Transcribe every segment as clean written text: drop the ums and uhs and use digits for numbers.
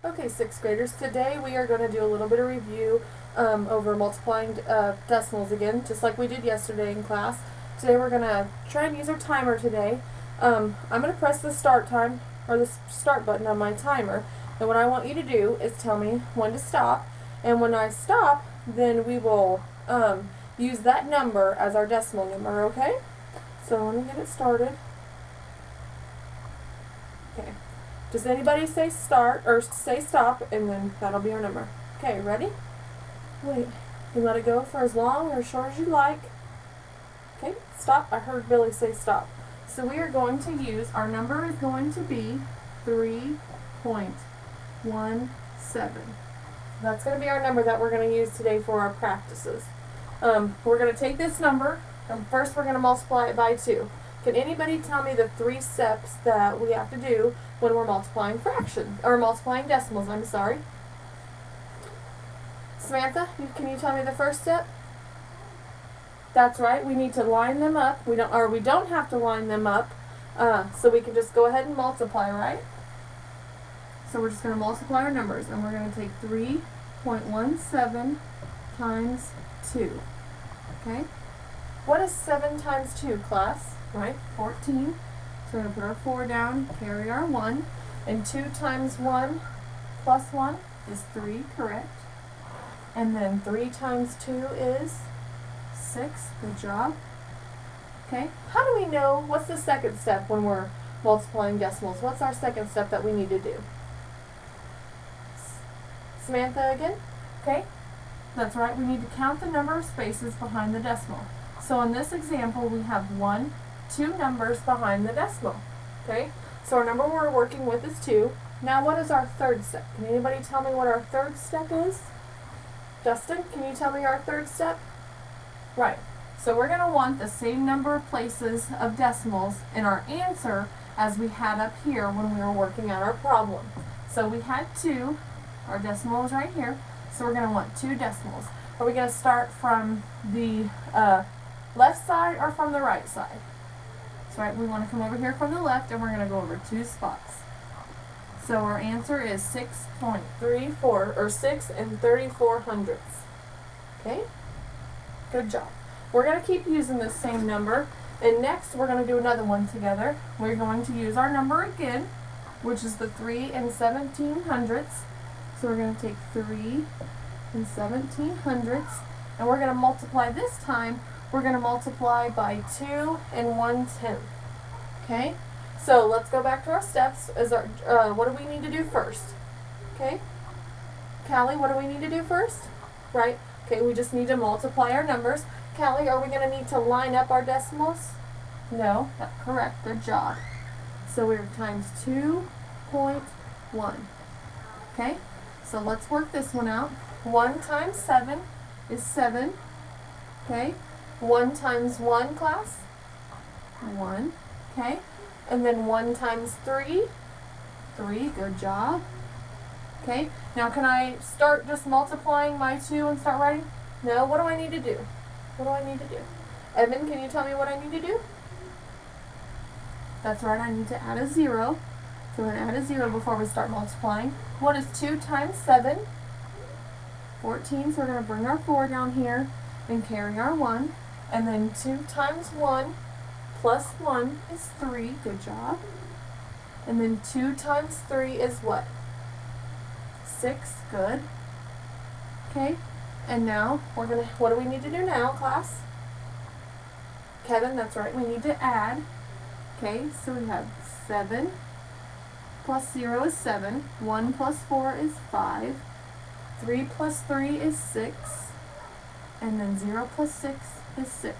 Okay, sixth graders, today we are going to do a little bit of review over multiplying decimals again, just like we did yesterday in class. Today we're going to try and use our timer today. I'm going to press the start time, or the start button on my timer, and what I want you to do is tell me when to stop, and when I stop, then we will use that number as our decimal number, okay? So let me get it started. Okay. Does anybody say start or say stop, and then that'll be our number. Okay, ready? Wait. You let it go for as long or as short as you like. Okay, stop. I heard Billy say stop. So we are going to use, our number is going to be 3.17. That's going to be our number that we're going to use today for our practices. We're going to take this number, and first we're going to multiply it by 2. Can anybody tell me the 3 steps that we have to do when we're multiplying fractions, or multiplying decimals, I'm sorry? Samantha, can you tell me the first step? That's right, we need to line them up. We don't have to line them up, so we can just go ahead and multiply, right? So we're just going to multiply our numbers, and we're going to take 3.17 times 2, okay? What is 7 times 2, class? Right, 14. So we're going to put our 4 down, carry our 1, and 2 times 1 plus 1 is 3, correct? And then 3 times 2 is 6, good job. Okay, how do we know, what's the second step when we're multiplying decimals? What's our second step that we need to do? Samantha again? Okay, that's right, we need to count the number of spaces behind the decimal. So in this example, we have 2 numbers behind the decimal. Okay, so our number we're working with is 2. Now what is our third step? Can anybody tell me what our third step is? Justin, can you tell me our third step? Right, so we're going to want the same number of places of decimals in our answer as we had up here when we were working out our problem. So we had 2, our decimal is right here, so we're going to want 2 decimals. Are we going to start from the left side or from the right side? That's right, we want to come over here from the left, and we're going to go over 2 spots. So our answer is 6.34, or 6 34/100. Okay? Good job. We're going to keep using this same number, and next we're going to do another one together. We're going to use our number again, which is the 3 17/100. So we're going to take 3 17/100, and we're going to multiply this time. We're going to multiply by 2 1/10. Okay? So let's go back to our steps. What do we need to do first? Okay? Callie, what do we need to do first? Right? Okay, we just need to multiply our numbers. Callie, are we going to need to line up our decimals? No, that's correct. Good job. So we're times 2.1. Okay? So let's work this one out. 1 times 7 is 7. Okay? 1 times 1, class? 1. Okay? And then 1 times 3? 3. Good job. Okay? Now can I start just multiplying my 2 and start writing? No? What do I need to do? What do I need to do? Evan, can you tell me what I need to do? That's right, I need to add a 0. So we're going to add a 0 before we start multiplying. What is 2 times 7? 14. So we're going to bring our 4 down here and carry our 1. And then 2 times 1 plus 1 is 3. Good job. And then 2 times 3 is what? 6. Good. Okay. And now we're going to, what do we need to do now, class? Kevin, that's right. We need to add. Okay. So we have 7 plus 0 is 7. 1 plus 4 is 5. 3 plus 3 is 6. And then 0 plus 6 is 6.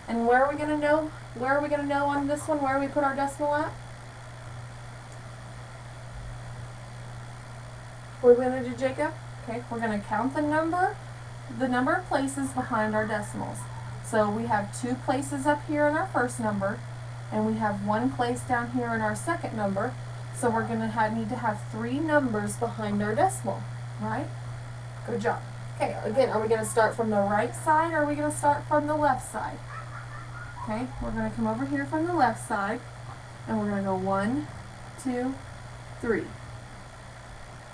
And where are we going to know? Where are we going to know on this one where we put our decimal at? What are we going to do, Jacob? Okay, we're going to count the number of places behind our decimals. So we have 2 places up here in our first number, and we have 1 place down here in our second number. So we're going to need to have 3 numbers behind our decimal, right? Good job. Okay, again, are we going to start from the right side, or are we going to start from the left side? Okay, we're going to come over here from the left side, and we're going to go 1, 2, 3.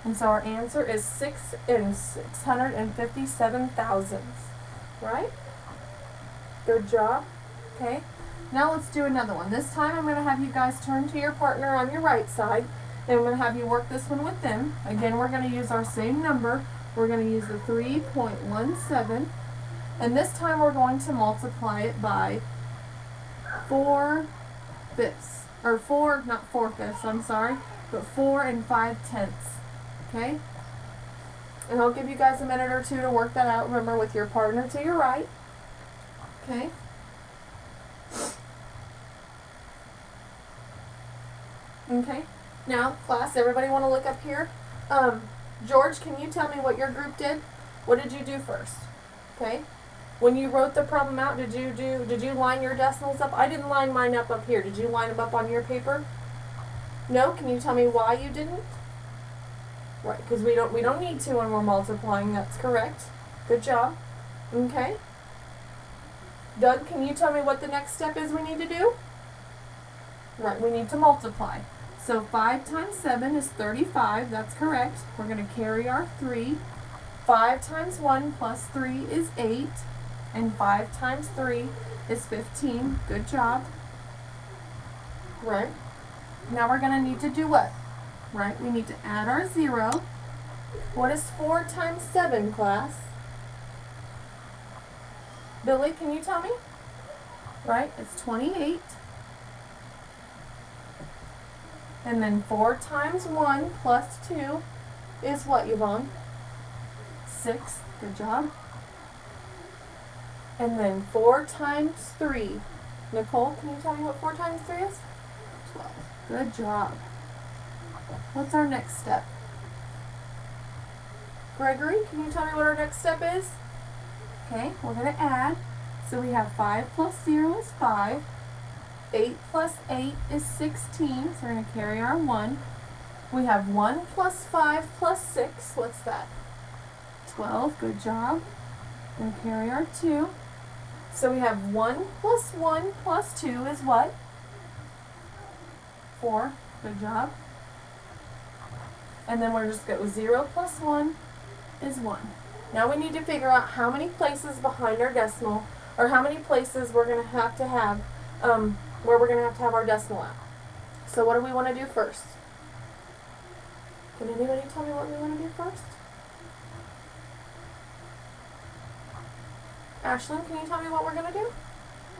And so our answer is 657 thousandths, right? Good job. Okay. Now let's do another one. This time I'm going to have you guys turn to your partner on your right side, and I'm going to have you work this one with them. Again, we're going to use our same number. We're going to use the 3.17, and this time we're going to multiply it by 4/5, or not 4/5, I'm sorry, but 4 5/10. Okay? And I'll give you guys a minute or two to work that out, remember, with your partner to your right. Okay? Okay. Now, class, everybody want to look up here? George, can you tell me what your group did? What did you do first? Okay. When you wrote the problem out, did you line your decimals up? I didn't line mine up here. Did you line them up on your paper? No? Can you tell me why you didn't? Right, because we don't need to when we're multiplying. That's correct. Good job. Okay. Doug, can you tell me what the next step is we need to do? Right, we need to multiply. So 5 times 7 is 35. That's correct. We're going to carry our 3. 5 times 1 plus 3 is 8. And 5 times 3 is 15. Good job. Right. Now we're going to need to do what? Right, we need to add our 0. What is 4 times 7, class? Billy, can you tell me? Right, it's 28. And then 4 times 1 plus 2 is what, Yvonne? 6. Good job. And then 4 times 3. Nicole, can you tell me what 4 times 3 is? 12. Good job. What's our next step? Gregory, can you tell me what our next step is? Okay, we're going to add. So we have 5 plus 0 is 5. 8 plus 8 is 16. So we're going to carry our 1. We have 1 plus 5 plus 6. What's that? 12. Good job. We're going to carry our 2. So we have 1 plus 1 plus 2 is what? 4. Good job. And then we're just going to go 0 plus 1 is 1. Now we need to figure out how many places behind our decimal, or how many places we're going to have, where we're going to have our decimal at. So what do we want to do first? Can anybody tell me what we want to do first? Ashlyn, can you tell me what we're going to do?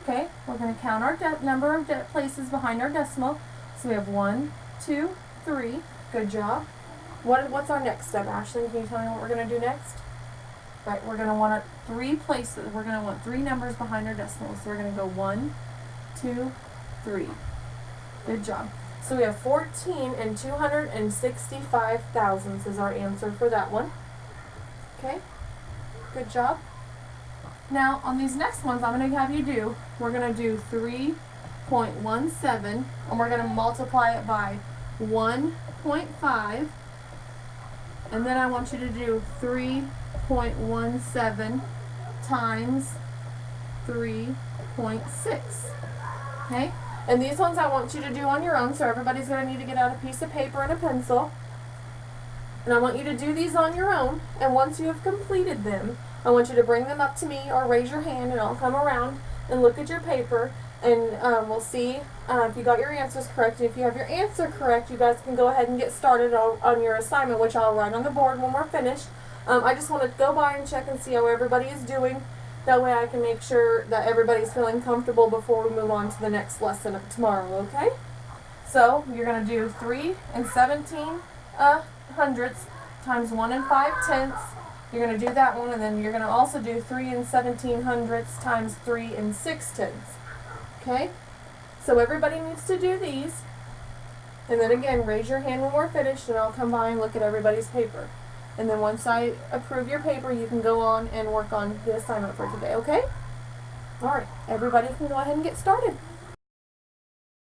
Okay, we're going to count our number of places behind our decimal. So we have 1, 2, 3. Good job. What's our next step, Ashlyn? Can you tell me what we're going to do next? Right, we're going to want 3 places. We're going to want 3 numbers behind our decimals. So we're going to go 1, 2, 3. Good job. So we have 14 and 265 thousandths is our answer for that one. Okay, good job. Now, on these next ones, I'm going to have you do, we're going to do 3.17, and we're going to multiply it by 1.5, and then I want you to do 3.17 times 3.6, okay? And these ones I want you to do on your own, so everybody's going to need to get out a piece of paper and a pencil. And I want you to do these on your own, and once you have completed them, I want you to bring them up to me or raise your hand, and I'll come around and look at your paper, and we'll see if you got your answers correct. And if you have your answer correct, you guys can go ahead and get started on your assignment, which I'll write on the board when we're finished. I just want to go by and check and see how everybody is doing. That way I can make sure that everybody's feeling comfortable before we move on to the next lesson tomorrow, okay? So you're going to do 3 17 hundredths times 1 5/10. You're going to do that one, and then you're going to also do 3 17 hundredths times 3 6/10. Okay? So everybody needs to do these. And then again, raise your hand when we're finished, and I'll come by and look at everybody's paper. And then once I approve your paper, you can go on and work on the assignment for today, okay? All right, everybody can go ahead and get started.